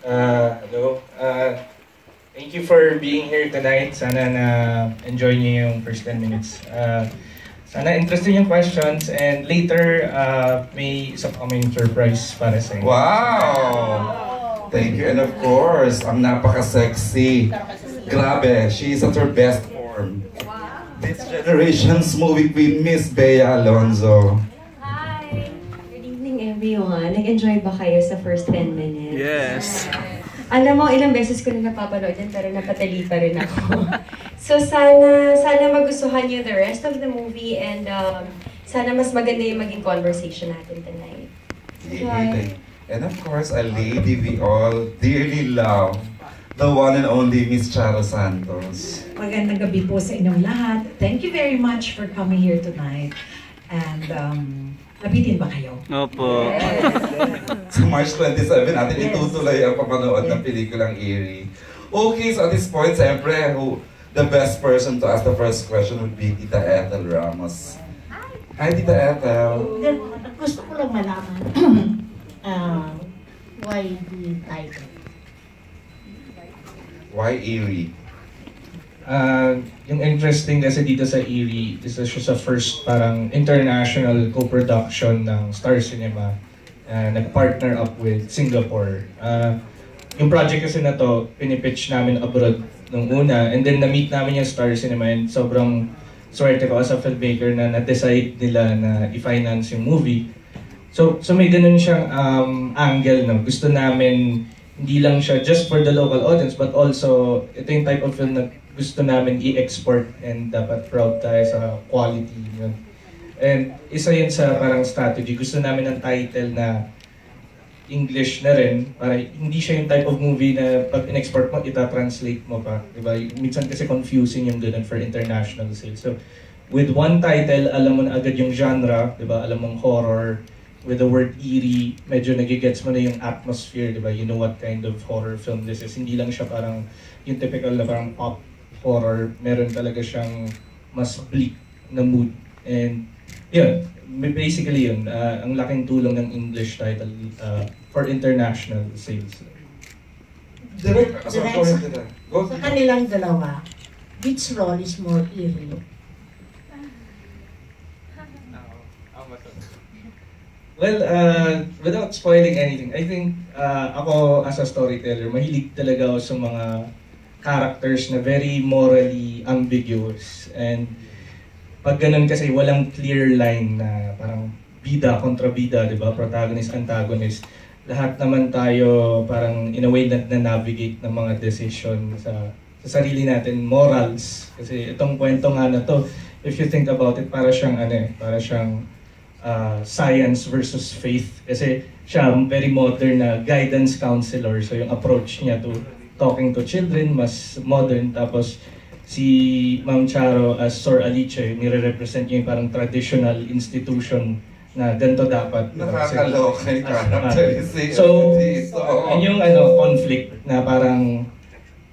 Hello. Thank you for being here tonight. Sana na-enjoy niyo yung first 10 minutes. Sana interesting yung questions and later may isa pa kaming surprise para sa inyo. Wow! Thank you. And of course, ang napaka-sexy. Grabe, she is at her best form. This generation's movie queen, Miss Bea Alonzo. Hi! Good evening everyone. Nag-enjoy ba kayo sa first 10 minutes? Yes! Alam mo, ilang beses ko na napapanood yan pero napatali pa rin ako. So sana magustuhan niyo the rest of the movie and sana mas maganda yung maging conversation natin tonight. Enjoy! And of course, a lady we all dearly love. The one and only Miss Charo Santos. Magandang gabi po sa inyong lahat. Thank you very much for coming here tonight. And nabitin ba kayo? Opo. Sa March 27 natin itutuloy ang papanood ng pelikulang Eerie. Okay, so at this point, siyempre, the best person to ask the first question would be Tita Ethel Ramos. Hi, Tita Ethel. Gusto ko lang malaman why the title? Why Eerie? Yung interesting kasi dito sa Eerie, isa siya sa first parang international co-production ng Star Cinema. Nag-partner up with Singapore. Yung project kasi na to, pinipitch namin abroad nung una, and then na-meet namin yung Star Cinema and sobrang swerte ko as a filmmaker na na-decide nila na i-finance yung movie. So may ganun siyang angle, no? Gusto namin hindi lang siya just for the local audience, but also ito yung type of film na gusto namin i-export and dapat proud tayo sa quality yun. And isa yun sa parang strategy. Gusto namin ng title na English na rin, para hindi siya yung type of movie na pag in-export mo, ita-translate mo pa. Diba? Minsan kasi confusing yung ganun for international sales. So with one title, alam mo na agad yung genre, diba? Alam mong horror. With the word eerie, medyo nagigets mo na yung atmosphere, di ba? You know what kind of horror film this is. Hindi lang siya parang yung typical na parang pop horror. Meron talaga siyang mas bleak na mood. And yun, basically yun. Ang laking tulong ng English title for international sales. Direct, Sa kanilang dalawa, which role is more eerie? Well, without spoiling anything, I think ako as a storyteller, mahilig talaga ako sa mga characters na very morally ambiguous. And pag ganun kasi walang clear line na parang bida kontra bida, di ba? Protagonist, antagonist. Lahat naman tayo parang in a way na navigate ng mga decision sa sarili natin, morals. Kasi itong kwento nga na to, if you think about it, para siyang science versus faith. Kasi siya very modern na guidance counselor. So yung approach niya to talking to children, mas modern. Tapos si Ma'am Charo as Sor Alice, nire-represent niya yung parang traditional institution na ganito dapat. Nakakaloka yung characterization. So, yun yung conflict na parang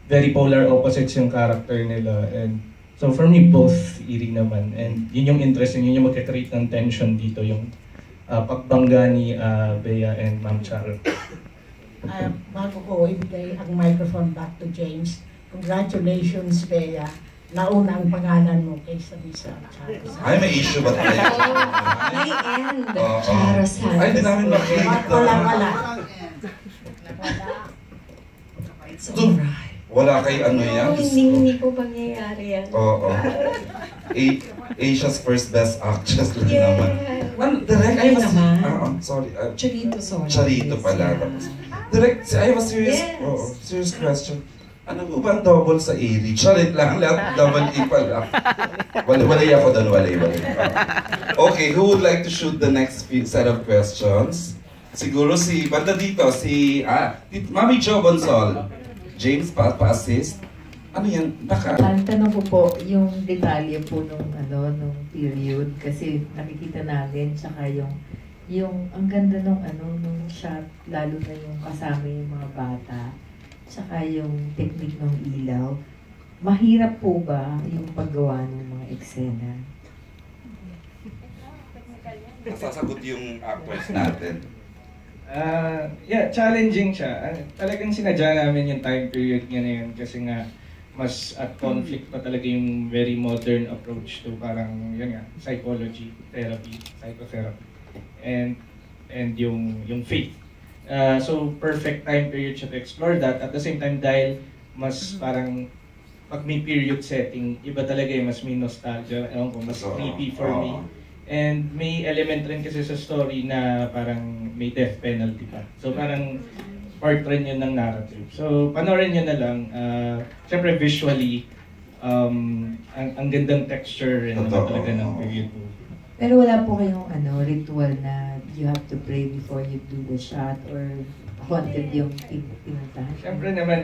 very polar opposites yung character nila. And so for me, both eerie naman. And yun yung interesting, yun yung magkakreate ng tension dito, yung pagbangga ni Bea and Ma'am Charo. Bago ko ibigay ang microphone back to James, congratulations, Bea. Nauna ang pangalan mo kaysa sa Charo. Ay, may issue ba tayo? May end. Charo Santos. Ay, hindi namin makita. Wala. It's alright. Wala kay ano yan? Hindi po pangyayari yan. Oo. Asia's first best actress lang naman. Well, direct, I was... sorry. Charito, sorry. Charito pala. Direct, I have a serious, serious question. Ano po ba ang double sa Eerie? Charit lang, lahat double E pala. Walay ako doon, walay. Okay, who would like to shoot the next set of questions? Siguro si, banda dito, Mami Jo Bonsol. James, pa-assist? Ano yan? Ang tanong ko po, yung detalye po nung period, kasi nakikita natin, tsaka yung ang ganda nung shot, lalo na yung kasama yung mga bata, tsaka yung technique ng ilaw. Mahirap po ba yung paggawa ng mga eksena? Masasagot yung actors natin. Yeah, challenging siya. Talagang sinadya namin yung time period niya na yun kasi nga mas at conflict pa talaga yung very modern approach to parang yun nga, psychology, therapy, psychotherapy, and yung faith. So perfect time period siya to explore that. At the same time, dahil mas parang pag may period setting, iba talaga yung mas may nostalgia, ewan ko, mas creepy for me. And may element rin kasi sa story na parang may death penalty pa. So parang part rin yun ng narrative. So panoorin nyo na lang. Siyempre visually, ang gandang texture rin naman talaga ng period movie. Pero wala po kayong ritual na you have to pray before you do the shot or haunted yung pinuntahan? Siyempre naman,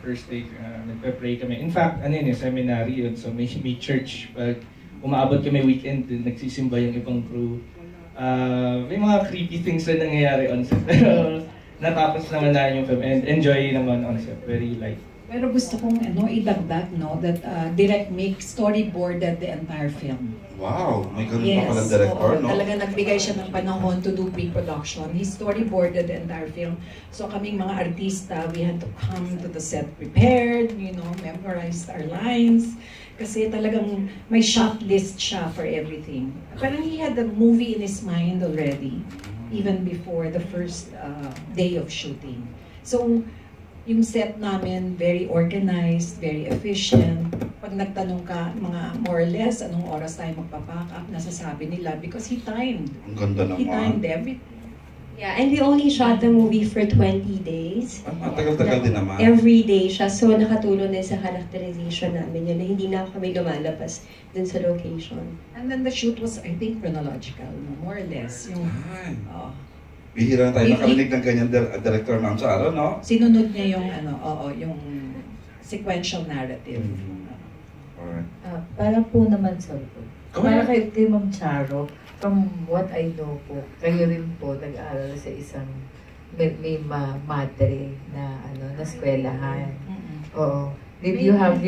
first day, nagpe-pray kami. In fact, seminary yun. So may church. Pag umaabot kami weekend, nagsisimba yung ibang crew. May mga creepy things na nangyayari on set. Pero natapos naman na yung film and enjoy naman on set. Very light. Pero gusto kong idagdag, that Direct Mick storyboarded the entire film. Wow, may ganun pa palang director, no? Talaga nagbigay siya ng panahon to do pre-production. He storyboarded the entire film. So kaming mga artista, we had to come to the set prepared, memorize our lines. Kasi talagang may shot list siya for everything. Parang he had the movie in his mind already, even before the first day of shooting. So, yung set namin, very organized, very efficient. Pag nagtanong ka, mga more or less, anong oras tayo magpapack up, nasasabi nila because he timed. Ang ganda naman. He timed everything. Yeah, and we only shot the movie for 20 days. Tagal-tagal din naman. Every day siya. So nakatulong din sa characterization namin yun na hindi na kami lumalabas dun sa location. And then the shoot was, I think, chronological, more or less. Yung, Bihira na tayo nakarinig ng ganyan director, Ma'am Charo, no? Sinunod niya yung, yung sequential narrative. Alright. Para po naman, sorry po. Para kay Ma'am Charo, from what I know po, kayo rin po nag-aaral sa isang may madre na na eskwelahan. Oo. Did you have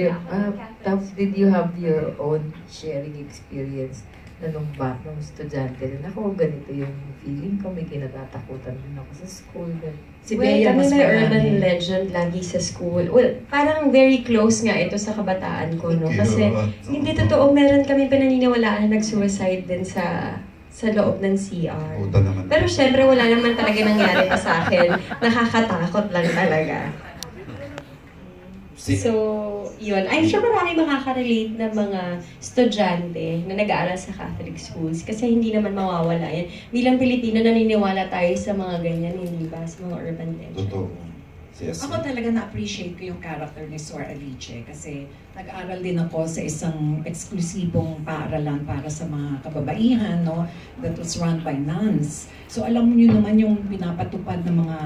your own sharing experience na nung estudyante rin ako, ganito yung feeling ko, may kinatatakutan din ako sa school. Si Bea mas may urban legend lagi sa school. Well, parang very close nga ito sa kabataan ko, no? Kasi hindi totoo, meron kami pinaniniwalaan na nag-suicide din sa loob ng CR. Pero syempre wala naman talaga nangyari pa sa akin. Nakakatakot lang talaga. So, yun. I'm sure marami makaka-relate na mga estudyante na nag-aaral sa Catholic schools kasi hindi naman mawawala yan. Bilang Pilipino, naniniwala tayo sa mga ganyan, hindi ba? Sa mga urban legends. Totoo. Yes. Ako talaga na-appreciate ko yung character ni Sor Alice kasi nag-aral din ako sa isang eksklusibong paaralan para sa mga kababaihan, no? That was run by nuns. So alam niyo naman yung pinapatupad ng mga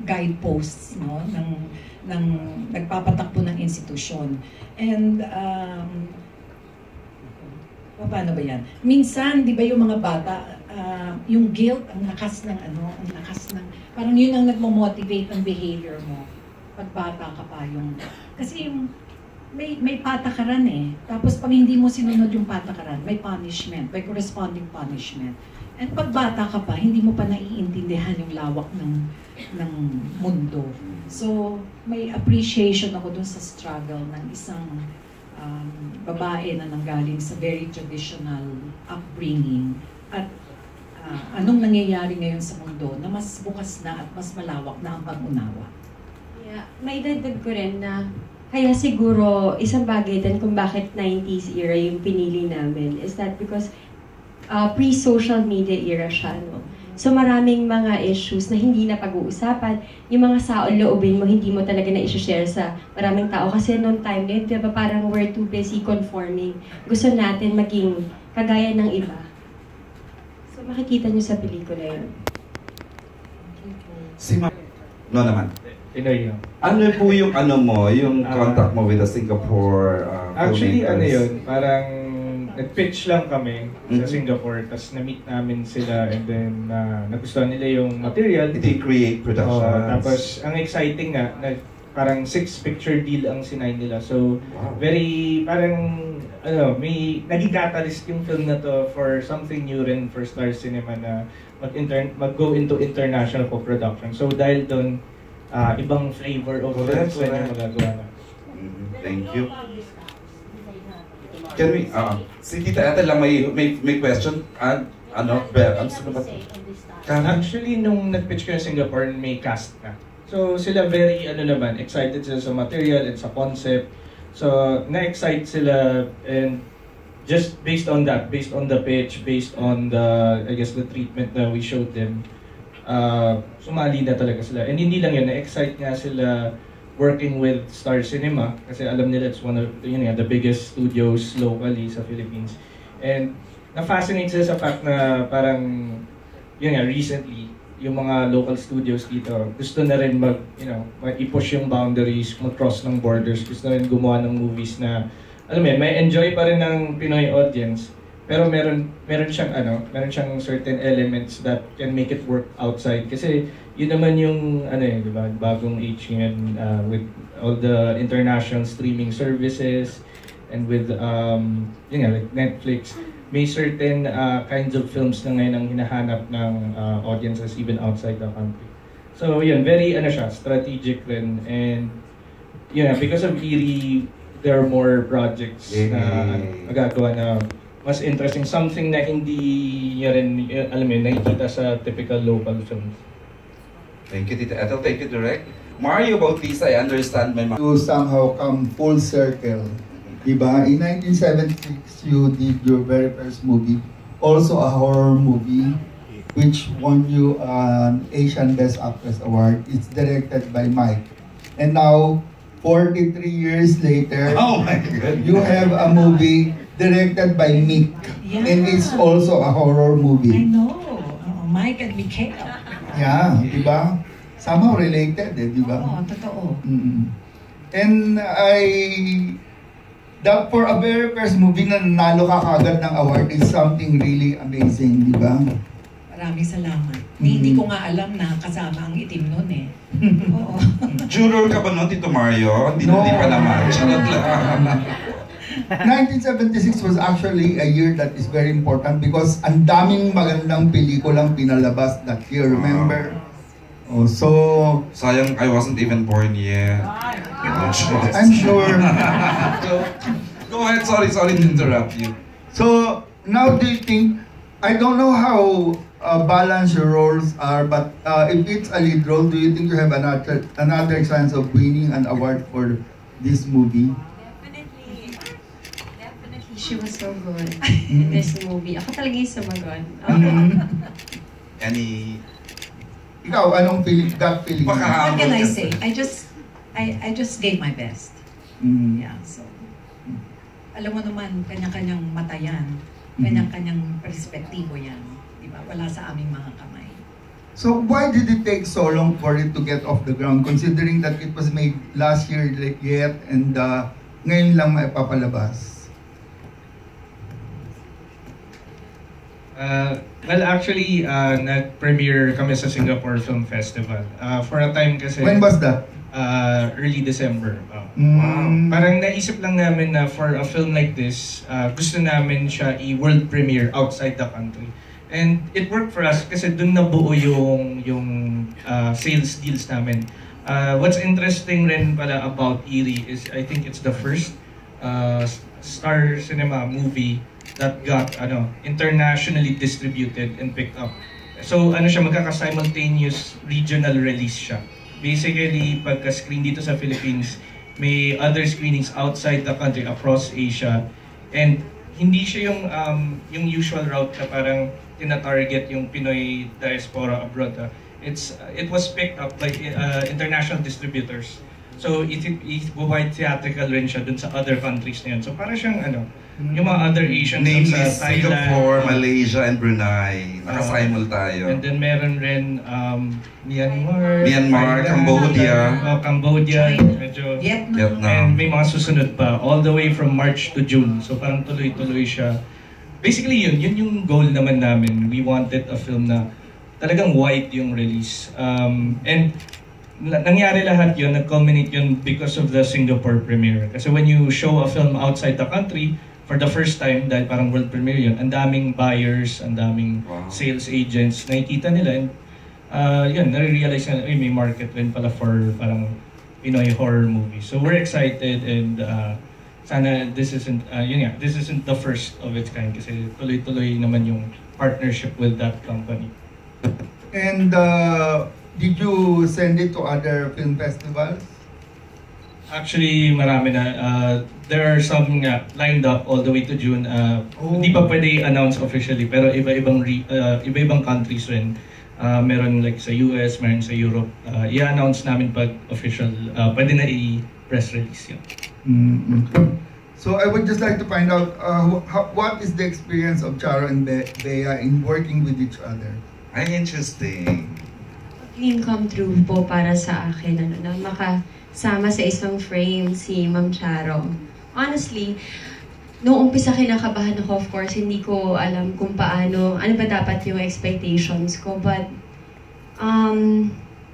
guideposts, no? ng nagpapatakbo ng institusyon. And paano ba yan? Minsan, di ba yung mga bata, yung guilt, ang lakas ng parang yun ang nagmo-motivate ang behavior mo. Pag bata ka pa yung, kasi yung, may patakaran eh. Tapos pag hindi mo sinunod yung patakaran, may punishment, may corresponding punishment. And pag bata ka pa, hindi mo pa naiintindihan yung lawak ng mundo. So, may appreciation ako dun sa struggle ng isang babae na nanggaling sa very traditional upbringing at anong nangyayari ngayon sa mundo na mas bukas na at mas malawak na ang pag-unawa. Yeah, may dagdag ko rin na kaya siguro isang bagay din kung bakit 90s era yung pinili namin is that because pre-social media era siya, no? So maraming mga issues na hindi na pag-uusapan, yung mga saon-loobin mo, hindi mo talaga na i-share sa maraming tao. Kasi noong time na yun, diba, parang we're too busy conforming. Gusto natin maging kagaya ng iba. So makikita nyo sa pelikula yun. Si Ma'am, naman. Pinoy yun. Ano po yung yung contact mo with the Singapore Actually, filmmakers? parang nag-pitch lang kami sa Singapore, tapos na-meet namin sila and then nagustuhan nila yung material. They create productions. Tapos, ang exciting nga, parang 6-picture deal ang sinay nila. So, very, parang may naging catalyst yung film na to for something new rin for Star Cinema na mag-go into international co-production. So dahil doon, ibang flavor of films na magagawa na. Thank you. Can we, si Tita Ethel lang may question. Ano ba Actually, nung nag-pitch ko na Singapore, may cast na. So sila very, excited sila sa material and sa concept. So, na-excite sila and just based on that, based on the pitch, based on the, I guess, the treatment na we showed them, sumali na talaga sila. And hindi lang yun, na-excite nga sila working with Star Cinema kasi alam nila it's one of the biggest studios locally sa Philippines. And na-fascinate sila sa fact na parang, recently, yung mga local studios dito, gusto na rin i-push yung boundaries, mag-cross ng borders, gusto na rin gumawa ng movies na, may enjoy pa rin ng Pinoy audience, pero meron siyang certain elements that can make it work outside. Kasi yun naman yung, diba, bagong age ngayon with all the international streaming services and with, like Netflix. May certain kinds of films na ngayon ang hinahanap ng audiences even outside the country. So yun, very strategic rin. And because of Eerie, there are more projects na magagawa na mas interesting. Something na hindi nyo rin, nakikita sa typical local films. Thank you, Tita Ethel. Thank you, Direk. Mario Bautista, I understand my You somehow come full circle. Diba? In 1976, you did your very first movie, also a horror movie, which won you an Asian Best Actress Award. It's directed by Mike. And now, 43 years later, oh my God, you have a movie directed by Mick. Yeah. And it's also a horror movie. I know. Mike and Mikhail. Yeah, diba? Somehow related, diba? Oo, totoo. And for a very first movie na nanalo ka kagad ng award is something really amazing, di ba? Maraming salamat. Hindi ko nga alam na kasama ang itim nun eh. Oo. Juror ka ba nun, Tito Mario? Hindi pa naman. Charot lang. 1976 was actually a year that is very important because ang daming magandang pelikulang pinalabas that year, remember? Oh, so... Sayang, I wasn't even born yet. I'm sure. Go ahead, sorry to interrupt you. So, now do you think, I don't know how balanced your roles are, but if it's a lead role, do you think you have another chance of winning an award for this movie? Definitely, she was so good in this movie. Ako talaga yung sumagot. Ikaw, anong gut feeling? What can I say? I just gave my best. Yeah, so alam mo naman, kanya-kanyang mata yan, kanya-kanyang perspektibo yan, di ba? Wala sa aming mga kamay. So why did it take so long for it to get off the ground, considering that it was made last year yet and ngayon lang maipapalabas? Well, actually, nag-premiere kami sa Singapore Film Festival. For a time kasi... When was that? Early December. Wow. Parang naisip lang namin na for a film like this, gusto namin siya i-world premiere outside the country. And it worked for us kasi dun nabuo yung sales deals namin. What's interesting rin pala about Eerie is I think it's the first Star Cinema movie that got internationally distributed and picked up. So siya, magkaka-simultaneous regional release siya. Basically, pagka-screen dito sa Philippines, may other screenings outside the country, across Asia. And hindi siya yung usual route na parang tina-target yung Pinoy diaspora abroad. It was picked up by international distributors. So it-provide theatrical rin siya dun sa other countries na yun. So para siyang yung mga other Asian namely sa Thailand, Singapore, Malaysia, and Brunei. Nakasimul tayo. And then meron rin Myanmar, Thailand, Cambodia. Cambodia, medyo Vietnam. And may mga susunod pa, all the way from March to June. So parang tuloy-tuloy siya. Basically yun yung goal naman namin. We wanted a film na talagang wide yung release. And nangyari lahat yun, nag-culminate yun because of the Singapore premiere. Kasi when you show a film outside the country, for the first time, dahil parang world premiere yun, ang daming buyers, ang daming sales agents, nakikita nila, and yun, nare-realize na, may market rin pala for parang Pinoy horror movie. So we're excited, and sana this isn't the first of its kind, kasi tuloy-tuloy naman yung partnership with that company. And did you send it to other film festivals? Actually, marami na. There are some lined up all the way to June. Hindi pa pwede i-announce officially, pero iba-ibang countries rin. Meron like sa US, meron sa Europe. I-announce namin pag official. Pwede na i-press release yun. So I would just like to find out, what is the experience of Charo and Bea in working with each other? Ay, interesting. Dream come true po para sa akin, na makasama sa isang frame si Ma'am Charo. Honestly, noong umpisa kinakabahan ako, of course, hindi ko alam kung paano, ano ba dapat yung expectations ko. But,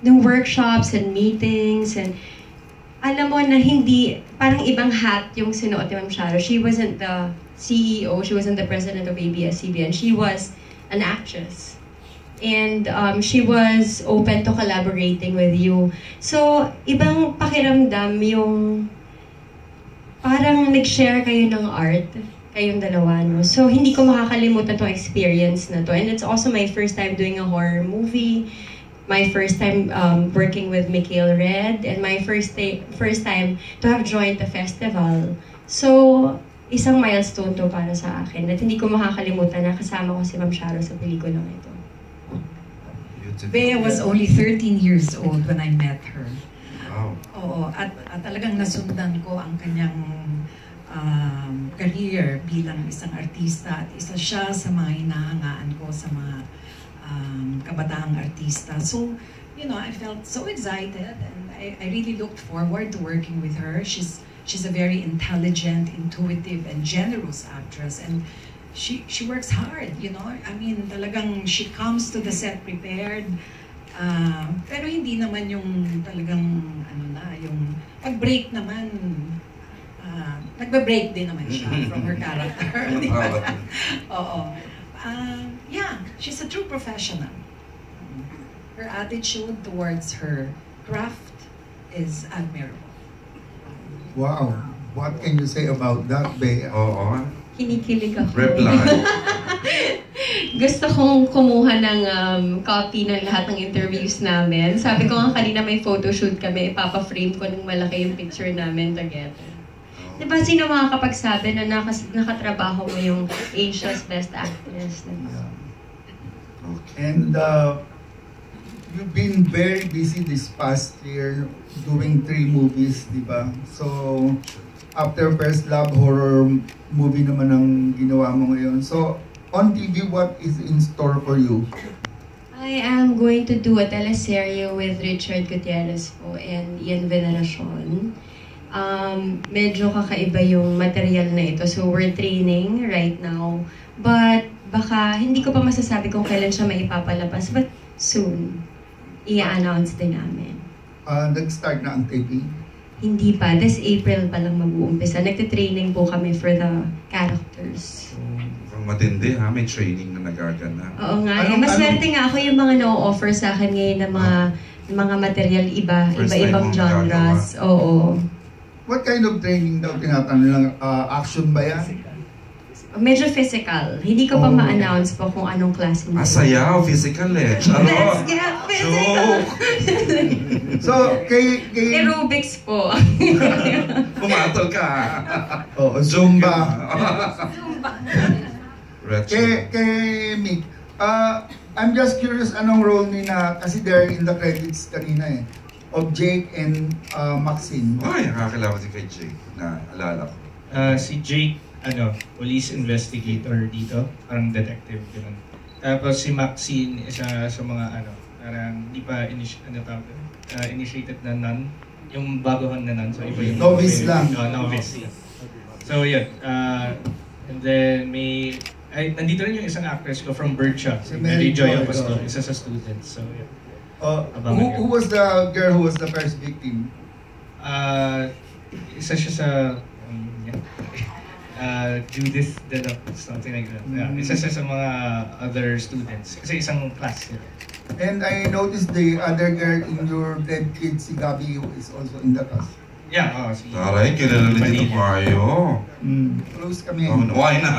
the workshops and meetings, and alam mo na hindi, parang ibang hat yung sinuot ni Ma'am Charo. She wasn't the CEO, she wasn't the president of ABS-CBN, she was an actress. And she was open to collaborating with you. So, ibang pakiramdam yung parang nag-share kayo ng art, kayong dalawa, no? So, hindi ko makakalimutan tong experience na to. And it's also my first time doing a horror movie, my first time working with Mikhail Red, and my first time to have joined the festival. So, isang milestone to para sa akin at hindi ko makakalimutan na kasama ko si Ma'am Charo sa pelikulang ito. Bea was only 13 years old when I met her. Wow. Oo, at talagang nasundan ko ang kanyang career bilang isang artista, at isa siya sa mga hinahangaan ko sa mga kabataang artista. So, you know, I felt so excited, and I really looked forward to working with her. She's a very intelligent, intuitive, and generous actress, and she works hard, you know. I mean, talagang she comes to the set prepared. Pero hindi naman yung talagang yung pag-break naman, nagbe-break din naman siya from her character. Oo. Yeah, she's a true professional. Her attitude towards her craft is admirable. Wow. What can you say about that, Bea? Oo. Kinikilig ako. Reply. Gusto kong kumuha ng copy ng lahat ng interviews namin. Sabi ko nga kanina may photoshoot kami, ipapa-frame ko ng malaki yung picture namin together. Diba sino makakapagsabi na nakatrabaho mo yung Asia's Best Actress? And you've been very busy this past year doing 3 movies, di ba? So, after First Love, horror movie naman ang ginawa mo ngayon. So, on TV, what is in store for you? I am going to do a teleserye with Richard Gutierrez po and Ian Veneracion. Medyo kakaiba yung material na ito. So, we're training right now. But, baka hindi ko pa masasabi kung kailan siya maipapalabas. But, soon, i-announce din namin. Nag-start na ang taping? Hindi pa. This April pa lang mag-uumpisa. Nagtitraining po kami for the characters. Ang matindi ha, may training na nagaganap. Oo nga. Maswerte nga ako yung mga no-offer sa akin ngayon na mga material iba-ibang genres. Oo. What kind of training daw tinatanong lang? Action ba yan? Medyo physical. Hindi ko pa ma-announce po kung anong klase nito. Sayaw, physical eh. Charot. Let's get physical! So, kay... Aerobics po. Pumatol ka. Zumba. Zumba. Kay Mick, I'm just curious anong role ni na, kasi they're in the credits kanina eh, of Jake and Maxine. Ay, nakakilala ko kay Jake na alala ko. Si Jake, police investigator dito, parang detective yun. Tapos si Maxine, isa sa mga parang di pa initiated na nun, yung baguhan na nun, so iba yung novice lang. Novice. So yun, and then nandito rin yung isang actress ko from Bercha, si Mary Joy Apostol, isa sa students. So yun. Who was the girl who was the first victim? Isa siya sa Judith Delap, something like that. Yeah, isa siya sa mga other students. Kasi isang class sila. And I noticed the other girl in your Dead Kid, si Gabi, who is also in the cast. Yeah, si Taray, kilala din ito kayo. Close kami. Oh, why na?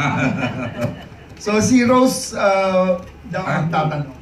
So si Rose daw ang tatanong.